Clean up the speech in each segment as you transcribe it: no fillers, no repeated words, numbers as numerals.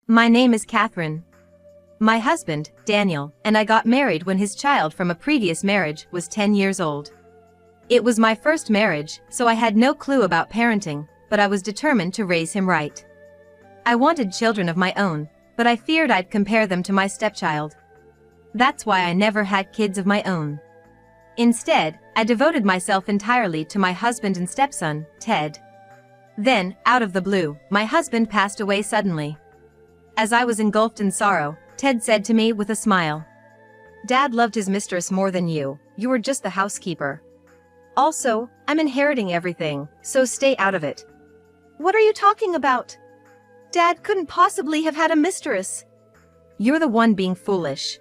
My name is Catherine. My husband, Daniel, and I got married when his child from a previous marriage was 10 years old. It was my first marriage, so I had no clue about parenting, but I was determined to raise him right. I wanted children of my own, but I feared I'd compare them to my stepchild. That's why I never had kids of my own. Instead, I devoted myself entirely to my husband and stepson, Ted. Then, out of the blue, my husband passed away suddenly. As I was engulfed in sorrow, Ted said to me with a smile, "Dad loved his mistress more than you were just the housekeeper. Also, I'm inheriting everything, so stay out of it." What are you talking about? Dad couldn't possibly have had a mistress. You're the one being foolish.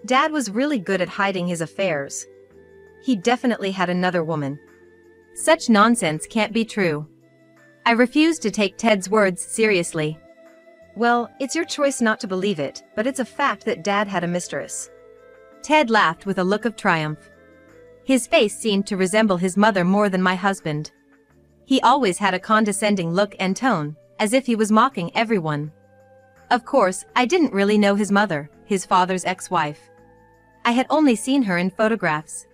Dad was really good at hiding his affairs. He definitely had another woman. Such nonsense can't be true. I refused to take Ted's words seriously. Well, it's your choice not to believe it, but it's a fact that Dad had a mistress. Ted laughed with a look of triumph. His face seemed to resemble his mother more than my husband. He always had a condescending look and tone, as if he was mocking everyone. Of course, I didn't really know his mother, his father's ex-wife. I had only seen her in photographs.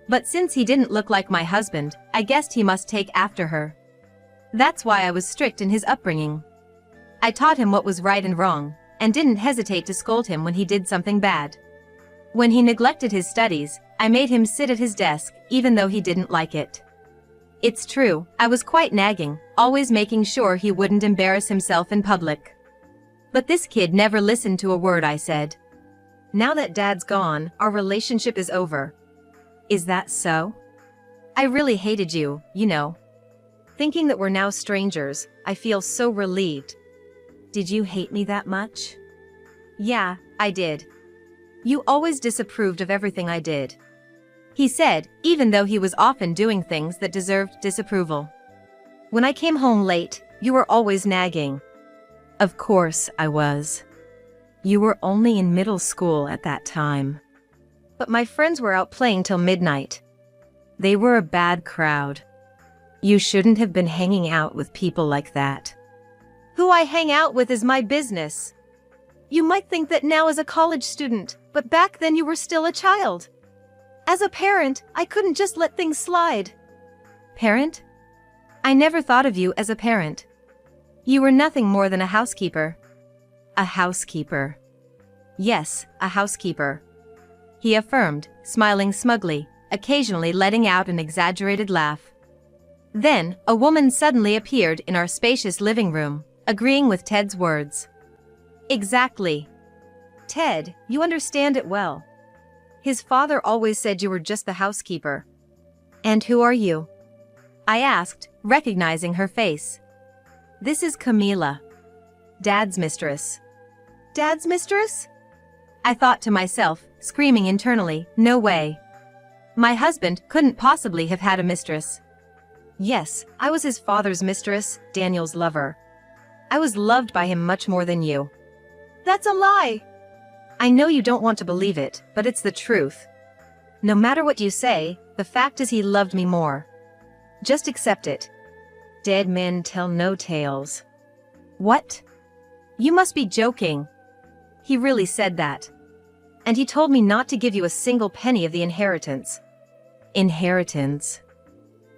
But since he didn't look like my husband, I guessed he must take after her. That's why I was strict in his upbringing. I taught him what was right and wrong, and didn't hesitate to scold him when he did something bad. When he neglected his studies, I made him sit at his desk, even though he didn't like it. It's true, I was quite nagging, always making sure he wouldn't embarrass himself in public. But this kid never listened to a word I said. Now that Dad's gone, our relationship is over. Is that so? I really hated you, you know. Thinking that we're now strangers, I feel so relieved. Did you hate me that much? Yeah, I did. You always disapproved of everything I did. He said, even though he was often doing things that deserved disapproval. When I came home late, you were always nagging. Of course I was. You were only in middle school at that time. But my friends were out playing till midnight. They were a bad crowd. You shouldn't have been hanging out with people like that. Who I hang out with is my business. You might think that now as a college student, but back then you were still a child. As a parent, I couldn't just let things slide. Parent? I never thought of you as a parent. You were nothing more than a housekeeper. A housekeeper. Yes, a housekeeper. He affirmed, smiling smugly, occasionally letting out an exaggerated laugh. Then, a woman suddenly appeared in our spacious living room, agreeing with Ted's words. Exactly. Ted, you understand it well. His father always said you were just the housekeeper. And who are you? I asked, recognizing her face. This is Camila. Dad's mistress. Dad's mistress? I thought to myself, screaming internally, no way. My husband couldn't possibly have had a mistress. Yes, I was his father's mistress, Daniel's lover. I was loved by him much more than you. That's a lie. I know you don't want to believe it, but it's the truth. No matter what you say, the fact is he loved me more. Just accept it. Dead men tell no tales. What? You must be joking. He really said that. And he told me not to give you a single penny of the inheritance. Inheritance.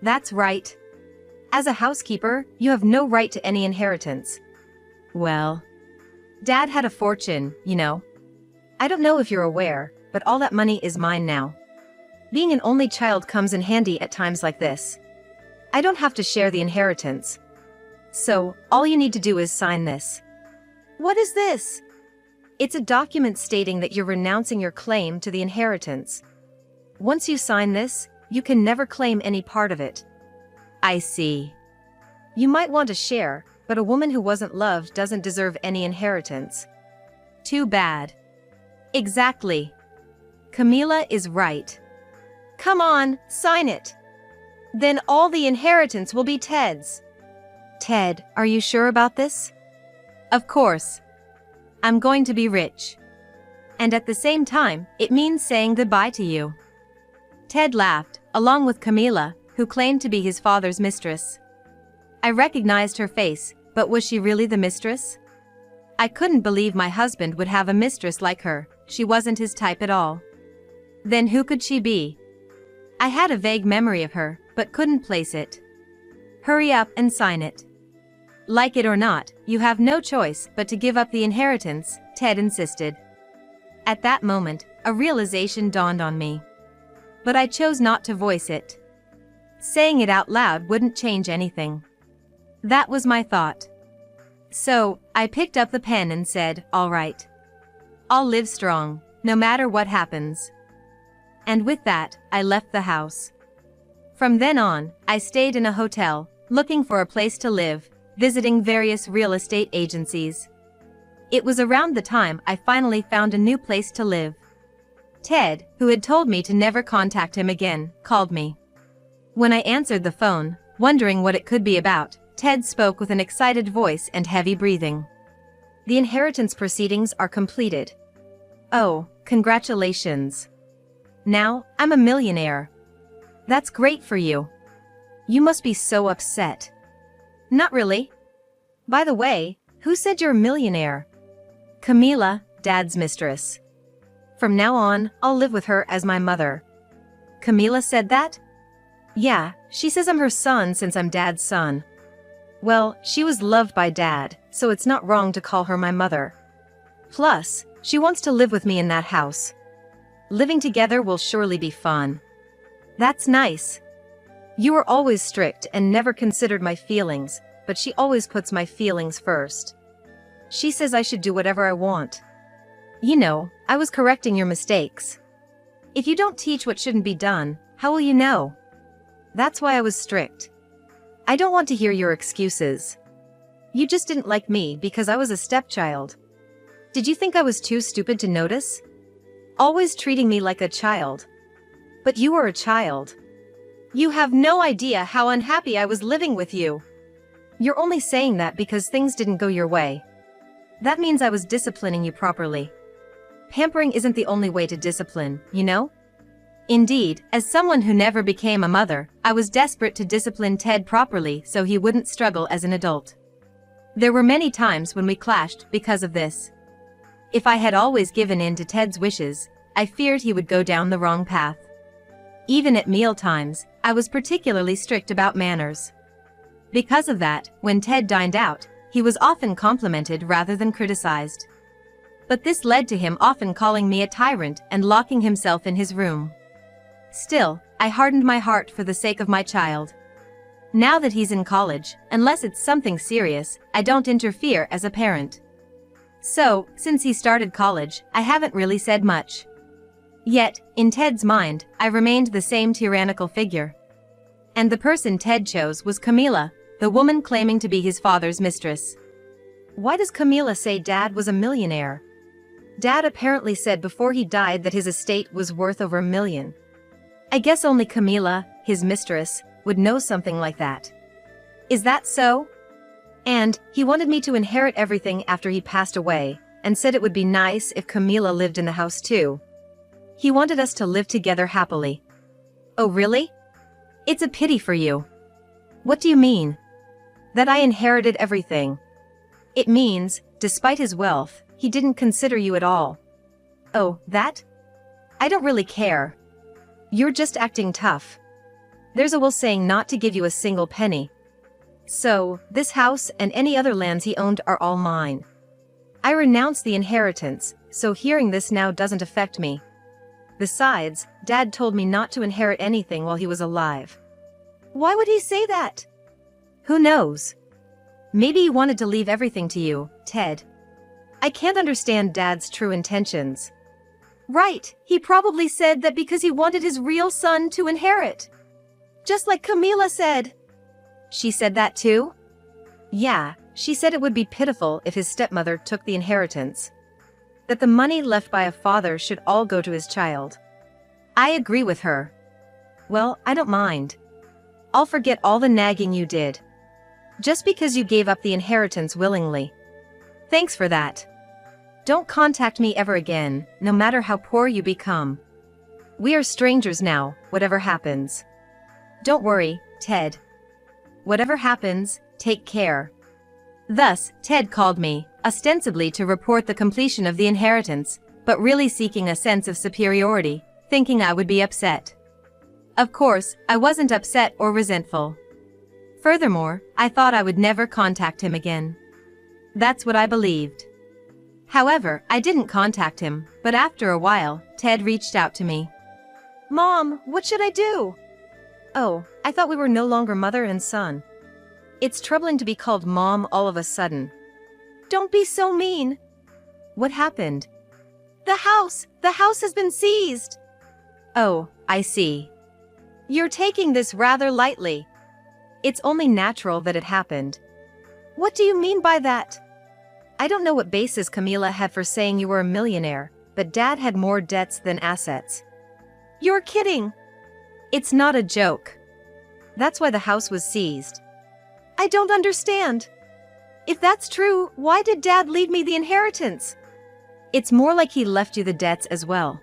That's right. As a housekeeper, you have no right to any inheritance. Well, Dad had a fortune, you know. I don't know if you're aware, but all that money is mine now. Being an only child comes in handy at times like this. I don't have to share the inheritance. So, all you need to do is sign this. What is this? It's a document stating that you're renouncing your claim to the inheritance. Once you sign this, you can never claim any part of it. I see. You might want to share, but a woman who wasn't loved doesn't deserve any inheritance. Too bad. Exactly. Camila is right. Come on, sign it. Then all the inheritance will be Ted's. Ted, are you sure about this? Of course. I'm going to be rich. And at the same time, it means saying goodbye to you. Ted laughed, along with Camila, who claimed to be his father's mistress. I recognized her face, but was she really the mistress? I couldn't believe my husband would have a mistress like her. She wasn't his type at all. Then who could she be? I had a vague memory of her, but couldn't place it. Hurry up and sign it. Like it or not, you have no choice but to give up the inheritance, Ted insisted. At that moment, a realization dawned on me. But I chose not to voice it. Saying it out loud wouldn't change anything. That was my thought. So, I picked up the pen and said, "All right. I'll live strong, no matter what happens." And with that, I left the house. From then on, I stayed in a hotel, looking for a place to live, visiting various real estate agencies. It was around the time I finally found a new place to live. Ted, who had told me to never contact him again, called me. When I answered the phone, wondering what it could be about, Ted spoke with an excited voice and heavy breathing. "The inheritance proceedings are completed." "Oh, congratulations. Now, I'm a millionaire." "That's great for you. You must be so upset." "Not really. By the way, who said you're a millionaire?" "Camila, Dad's mistress. From now on, I'll live with her as my mother." "Camila said that?" "Yeah, she says I'm her son since I'm Dad's son." "Well, she was loved by Dad, so it's not wrong to call her my mother. Plus, she wants to live with me in that house. Living together will surely be fun." "That's nice. You were always strict and never considered my feelings, but she always puts my feelings first. She says I should do whatever I want. You know, I was correcting your mistakes. If you don't teach what shouldn't be done, how will you know? That's why I was strict. I don't want to hear your excuses. You just didn't like me because I was a stepchild. Did you think I was too stupid to notice? Always treating me like a child. But you were a child. You have no idea how unhappy I was living with you. You're only saying that because things didn't go your way. That means I was disciplining you properly. Pampering isn't the only way to discipline, you know? Indeed, as someone who never became a mother, I was desperate to discipline Ted properly so he wouldn't struggle as an adult. There were many times when we clashed because of this. If I had always given in to Ted's wishes, I feared he would go down the wrong path. Even at meal times, I was particularly strict about manners. Because of that, when Ted dined out, he was often complimented rather than criticized. But this led to him often calling me a tyrant and locking himself in his room. Still, I hardened my heart for the sake of my child. Now that he's in college, unless it's something serious, I don't interfere as a parent. So, since he started college, I haven't really said much. Yet, in Ted's mind, I remained the same tyrannical figure. And the person Ted chose was Camila, the woman claiming to be his father's mistress. Why does Camila say Dad was a millionaire? Dad apparently said before he died that his estate was worth over $1 million. I guess only Camila, his mistress, would know something like that. Is that so? And he wanted me to inherit everything after he passed away, and said it would be nice if Camila lived in the house too. He wanted us to live together happily. Oh really? It's a pity for you. What do you mean? That I inherited everything. It means, despite his wealth, he didn't consider you at all. Oh, that? I don't really care. You're just acting tough. There's a will saying not to give you a single penny. So, this house and any other lands he owned are all mine. I renounced the inheritance, so hearing this now doesn't affect me. Besides, Dad told me not to inherit anything while he was alive. Why would he say that? Who knows? Maybe he wanted to leave everything to you, Ted. I can't understand Dad's true intentions. Right, he probably said that because he wanted his real son to inherit. Just like Camila said. She said that too? Yeah, she said it would be pitiful if his stepmother took the inheritance. That the money left by a father should all go to his child. I agree with her. Well, I don't mind. I'll forget all the nagging you did. Just because you gave up the inheritance willingly. Thanks for that. Don't contact me ever again, no matter how poor you become. We are strangers now, whatever happens. Don't worry, Ted. Whatever happens, take care. Thus, Ted called me, ostensibly to report the completion of the inheritance, but really seeking a sense of superiority, thinking I would be upset. Of course, I wasn't upset or resentful. Furthermore, I thought I would never contact him again. That's what I believed. However, I didn't contact him, but after a while, Ted reached out to me. Mom, what should I do? Oh, I thought we were no longer mother and son. It's troubling to be called Mom all of a sudden. Don't be so mean. What happened? The house has been seized. Oh, I see. You're taking this rather lightly. It's only natural that it happened. What do you mean by that? I don't know what basis Camila had for saying you were a millionaire, but Dad had more debts than assets. You're kidding. It's not a joke. That's why the house was seized. I don't understand. If that's true, why did Dad leave me the inheritance? It's more like he left you the debts as well.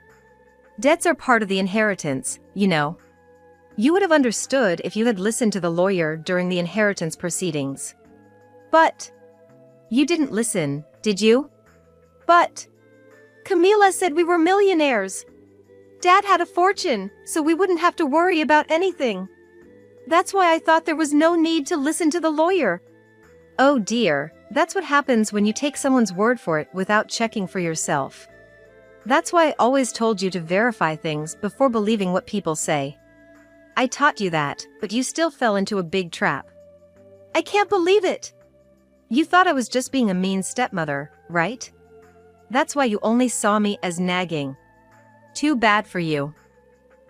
Debts are part of the inheritance, you know. You would have understood if you had listened to the lawyer during the inheritance proceedings. But you didn't listen, did you? But Camila said we were millionaires. Dad had a fortune, so we wouldn't have to worry about anything. That's why I thought there was no need to listen to the lawyer. Oh dear, that's what happens when you take someone's word for it without checking for yourself. That's why I always told you to verify things before believing what people say. I taught you that, but you still fell into a big trap. I can't believe it. You thought I was just being a mean stepmother, right? That's why you only saw me as nagging. Too bad for you.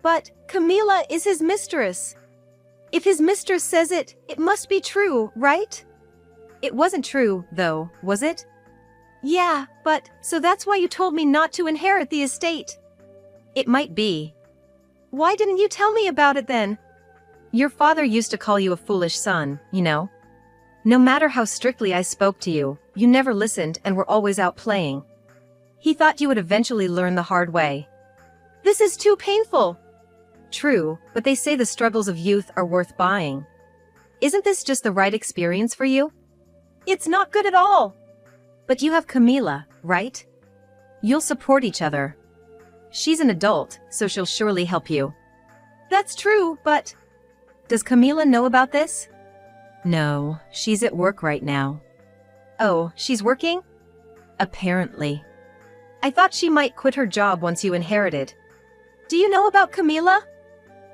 But Camila is his mistress. If his mistress says it, it must be true, right? It wasn't true, though, was it? Yeah, but so that's why you told me not to inherit the estate. It might be. Why didn't you tell me about it then? Your father used to call you a foolish son, you know? No matter how strictly I spoke to you, you never listened and were always out playing. He thought you would eventually learn the hard way. This is too painful. True, but they say the struggles of youth are worth buying. Isn't this just the right experience for you? It's not good at all. But you have Camila, right? You'll support each other. She's an adult, so she'll surely help you. That's true, but... Does Camila know about this? No, she's at work right now. Oh, she's working? Apparently. I thought she might quit her job once you inherited. Do you know about Camila?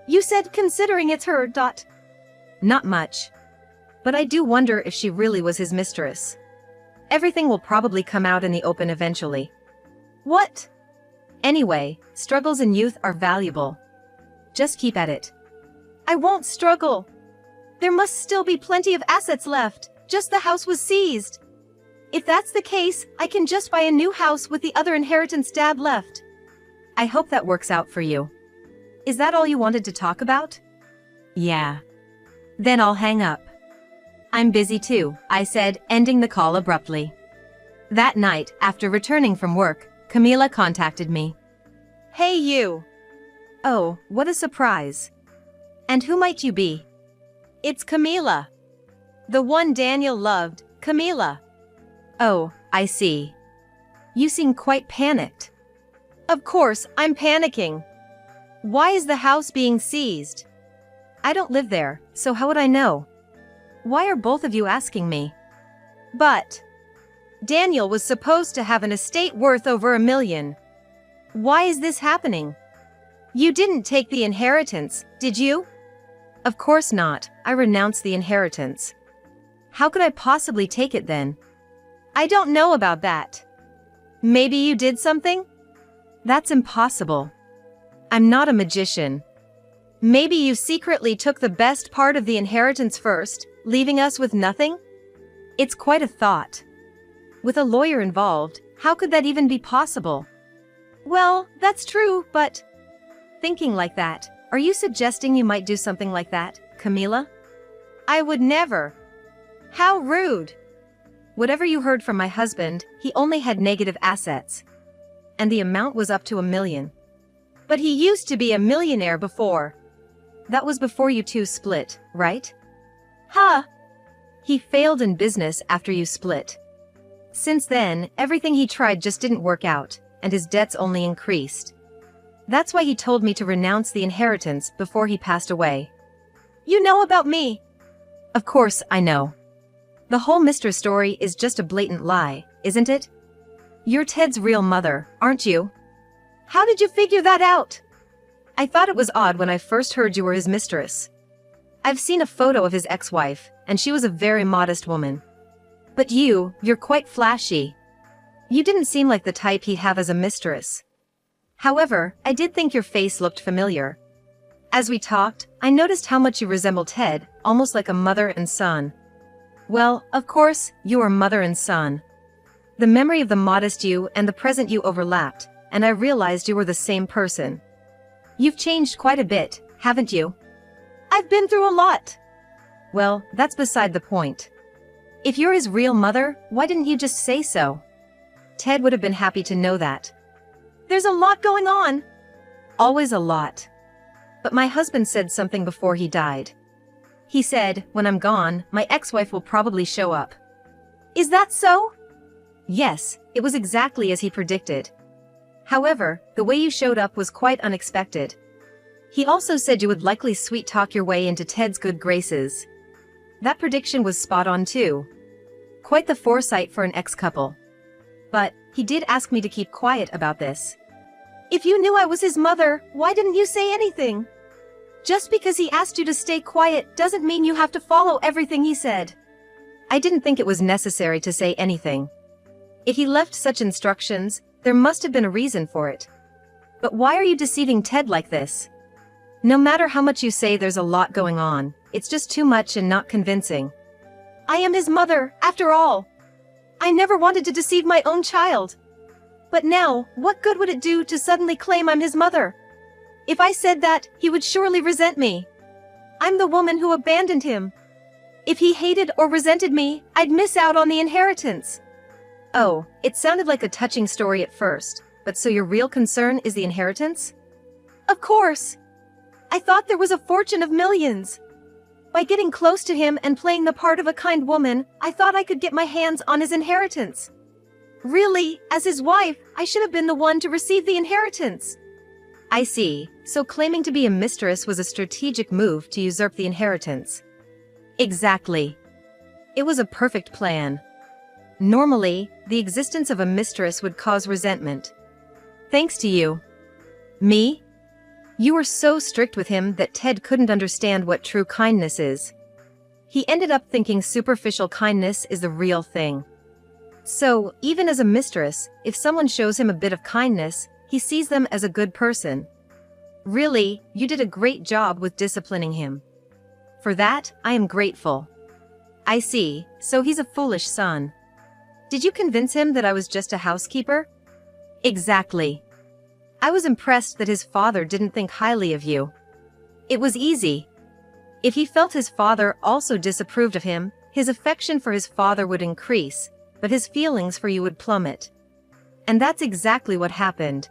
You said considering it's her. Not much. But I do wonder if she really was his mistress. Everything will probably come out in the open eventually. What? Anyway, struggles in youth are valuable. Just keep at it. I won't struggle. There must still be plenty of assets left, just the house was seized. If that's the case, I can just buy a new house with the other inheritance Dad left. I hope that works out for you. Is that all you wanted to talk about? Yeah. Then I'll hang up. I'm busy too, I said, ending the call abruptly. That night, after returning from work, Camila contacted me. Hey you! Oh, what a surprise. And who might you be? It's Camila. The one Daniel loved, Camila. Oh, I see. You seem quite panicked. Of course, I'm panicking. Why is the house being seized? I don't live there, so how would I know? Why are both of you asking me? But Daniel was supposed to have an estate worth over $1 million. Why is this happening? You didn't take the inheritance, did you? Of course not, I renounced the inheritance. How could I possibly take it then? I don't know about that. Maybe you did something? That's impossible. I'm not a magician. Maybe you secretly took the best part of the inheritance first, leaving us with nothing? It's quite a thought. With a lawyer involved, how could that even be possible? Well, that's true, but... Thinking like that, are you suggesting you might do something like that, Camila? I would never. How rude. Whatever you heard from my husband, he only had negative assets. And the amount was up to $1 million. But he used to be a millionaire before. That was before you two split, right? Huh? He failed in business after you split. Since then, everything he tried just didn't work out, and his debts only increased. That's why he told me to renounce the inheritance before he passed away. You know about me. Of course, I know. The whole Mr. story is just a blatant lie, isn't it? You're Ted's real mother, aren't you? How did you figure that out? I thought it was odd when I first heard you were his mistress. I've seen a photo of his ex-wife, and she was a very modest woman. But you're quite flashy. You didn't seem like the type he'd have as a mistress. However, I did think your face looked familiar. As we talked, I noticed how much you resemble Ted, almost like a mother and son. Well, of course, you are mother and son. The memory of the modest you and the present you overlapped, and I realized you were the same person. You've changed quite a bit, haven't you? I've been through a lot. Well, that's beside the point. If you're his real mother, why didn't you just say so? Ted would have been happy to know that. There's a lot going on. Always a lot. But my husband said something before he died. He said, when I'm gone, my ex-wife will probably show up. Is that so? Yes, it was exactly as he predicted. However, the way you showed up was quite unexpected. He also said you would likely sweet-talk your way into Ted's good graces. That prediction was spot on too. Quite the foresight for an ex-couple. But, he did ask me to keep quiet about this. If you knew I was his mother, why didn't you say anything? Just because he asked you to stay quiet doesn't mean you have to follow everything he said. I didn't think it was necessary to say anything. If he left such instructions, there must have been a reason for it. But why are you deceiving Ted like this? No matter how much you say there's a lot going on, it's just too much and not convincing. I am his mother, after all. I never wanted to deceive my own child. But now, what good would it do to suddenly claim I'm his mother? If I said that, he would surely resent me. I'm the woman who abandoned him. If he hated or resented me, I'd miss out on the inheritance. Oh, it sounded like a touching story at first, but so your real concern is the inheritance? Of course. I thought there was a fortune of millions. By getting close to him and playing the part of a kind woman, I thought I could get my hands on his inheritance. Really, as his wife, I should have been the one to receive the inheritance. I see, so claiming to be a mistress was a strategic move to usurp the inheritance. Exactly. It was a perfect plan. Normally, the existence of a mistress would cause resentment. Thanks to you. Me? You were so strict with him that Ted couldn't understand what true kindness is. He ended up thinking superficial kindness is the real thing. So, even as a mistress, if someone shows him a bit of kindness, he sees them as a good person. Really, you did a great job with disciplining him. For that, I am grateful. I see, so he's a foolish son. Did you convince him that I was just a housekeeper? Exactly. I was impressed that his father didn't think highly of you. It was easy. If he felt his father also disapproved of him, his affection for his father would increase, but his feelings for you would plummet. And that's exactly what happened.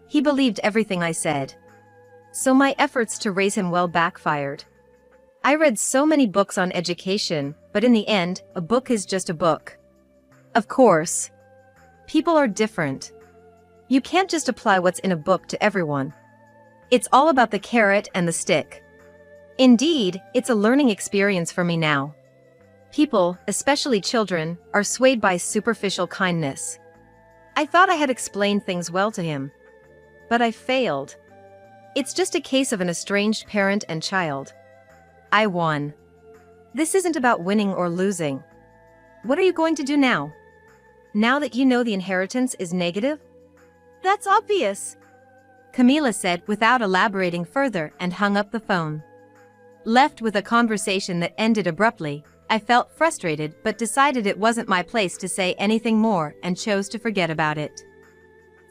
He believed everything I said. So my efforts to raise him well backfired. I read so many books on education, but in the end, a book is just a book. Of course. People are different. You can't just apply what's in a book to everyone. It's all about the carrot and the stick. Indeed, it's a learning experience for me now. People, especially children, are swayed by superficial kindness. I thought I had explained things well to him. But I failed. It's just a case of an estranged parent and child. I won. This isn't about winning or losing. What are you going to do now? Now that you know the inheritance is negative? That's obvious, Camila said without elaborating further and hung up the phone. Left with a conversation that ended abruptly, I felt frustrated but decided it wasn't my place to say anything more and chose to forget about it.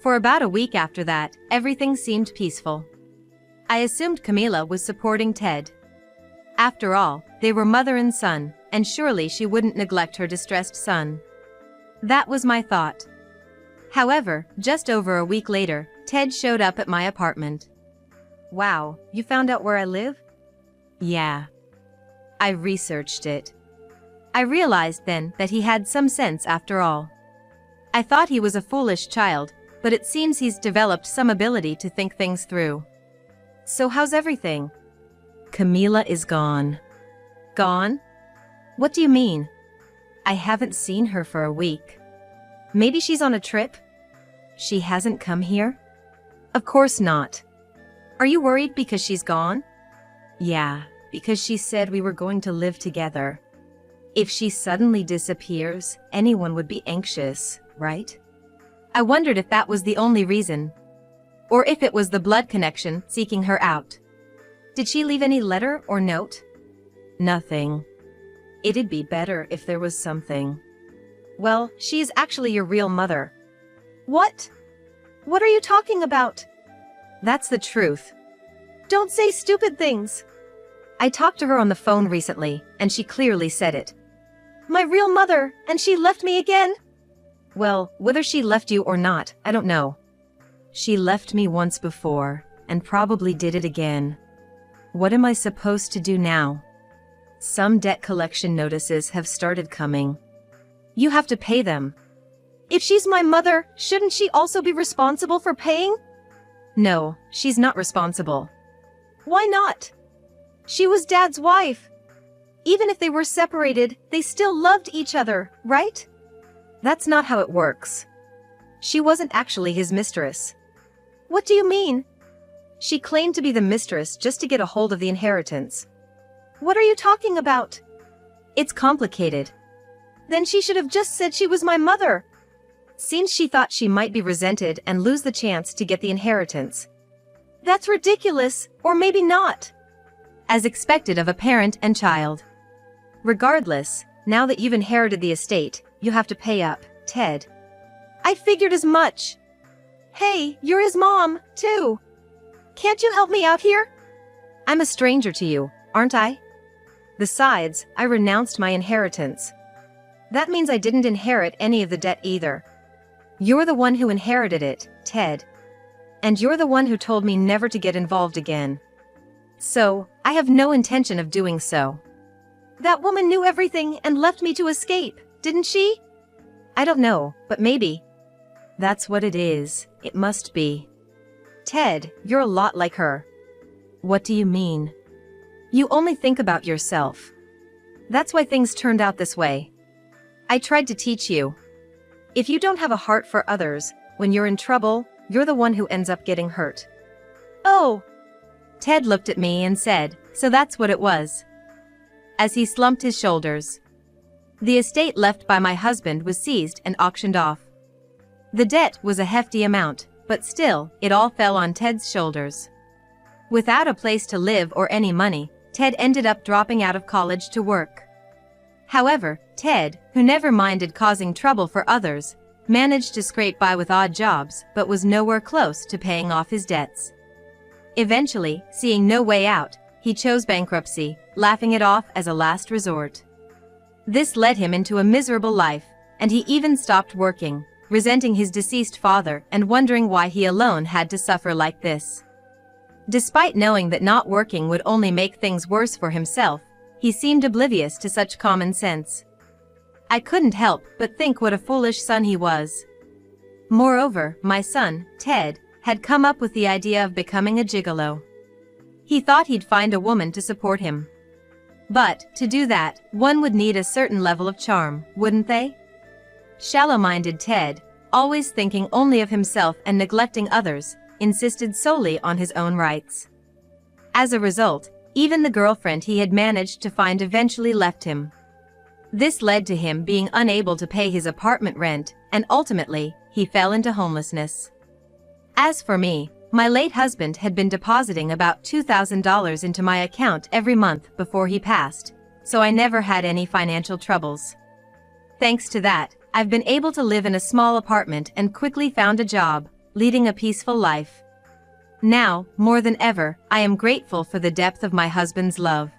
For about a week after that, everything seemed peaceful. I assumed Camila was supporting Ted. After all, they were mother and son, and surely she wouldn't neglect her distressed son. That was my thought. However, just over a week later, Ted showed up at my apartment. Wow, you found out where I live? Yeah. I researched it. I realized then that he had some sense after all. I thought he was a foolish child, but it seems he's developed some ability to think things through. So how's everything? Camila is gone. Gone? What do you mean? I haven't seen her for a week. Maybe she's on a trip? She hasn't come here? Of course not. Are you worried because she's gone? Yeah, because she said we were going to live together. If she suddenly disappears, anyone would be anxious, right? I wondered if that was the only reason. Or if it was the blood connection seeking her out. Did she leave any letter or note? Nothing. It'd be better if there was something. Well, she's actually your real mother. What? What are you talking about? That's the truth. Don't say stupid things. I talked to her on the phone recently, and she clearly said it. My real mother, and she left me again? Well, whether she left you or not, I don't know. She left me once before, and probably did it again. What am I supposed to do now? Some debt collection notices have started coming. You have to pay them. If she's my mother, shouldn't she also be responsible for paying? No, she's not responsible. Why not? She was Dad's wife. Even if they were separated, they still loved each other, right? That's not how it works. She wasn't actually his mistress. What do you mean? She claimed to be the mistress just to get a hold of the inheritance. What are you talking about? It's complicated. Then she should have just said she was my mother. Seems she thought she might be resented and lose the chance to get the inheritance. That's ridiculous, or maybe not. As expected of a parent and child. Regardless, now that you've inherited the estate, you have to pay up, Ted. I figured as much. Hey, you're his mom, too. Can't you help me out here? I'm a stranger to you, aren't I? Besides, I renounced my inheritance. That means I didn't inherit any of the debt either. You're the one who inherited it, Ted. And you're the one who told me never to get involved again. So, I have no intention of doing so. That woman knew everything and left me to escape, didn't she? I don't know, but maybe. That's what it is. It must be. Ted, you're a lot like her. What do you mean? You only think about yourself. That's why things turned out this way. I tried to teach you. If you don't have a heart for others, when you're in trouble, you're the one who ends up getting hurt. Oh. Ted looked at me and said, so that's what it was. As he slumped his shoulders. The estate left by my husband was seized and auctioned off. The debt was a hefty amount, but still, it all fell on Ted's shoulders. Without a place to live or any money, Ted ended up dropping out of college to work. However, Ted, who never minded causing trouble for others, managed to scrape by with odd jobs but was nowhere close to paying off his debts. Eventually, seeing no way out, he chose bankruptcy, laughing it off as a last resort. This led him into a miserable life, and he even stopped working, resenting his deceased father and wondering why he alone had to suffer like this. Despite knowing that not working would only make things worse for himself, he seemed oblivious to such common sense. I couldn't help but think what a foolish son he was. Moreover, my son, Ted, had come up with the idea of becoming a gigolo. He thought he'd find a woman to support him. But, to do that, one would need a certain level of charm, wouldn't they? Shallow-minded Ted, always thinking only of himself and neglecting others, insisted solely on his own rights. As a result, even the girlfriend he had managed to find eventually left him. This led to him being unable to pay his apartment rent, and ultimately, he fell into homelessness. As for me, my late husband had been depositing about $2,000 into my account every month before he passed, so I never had any financial troubles. Thanks to that, I've been able to live in a small apartment and quickly found a job, leading a peaceful life. Now, more than ever, I am grateful for the depth of my husband's love.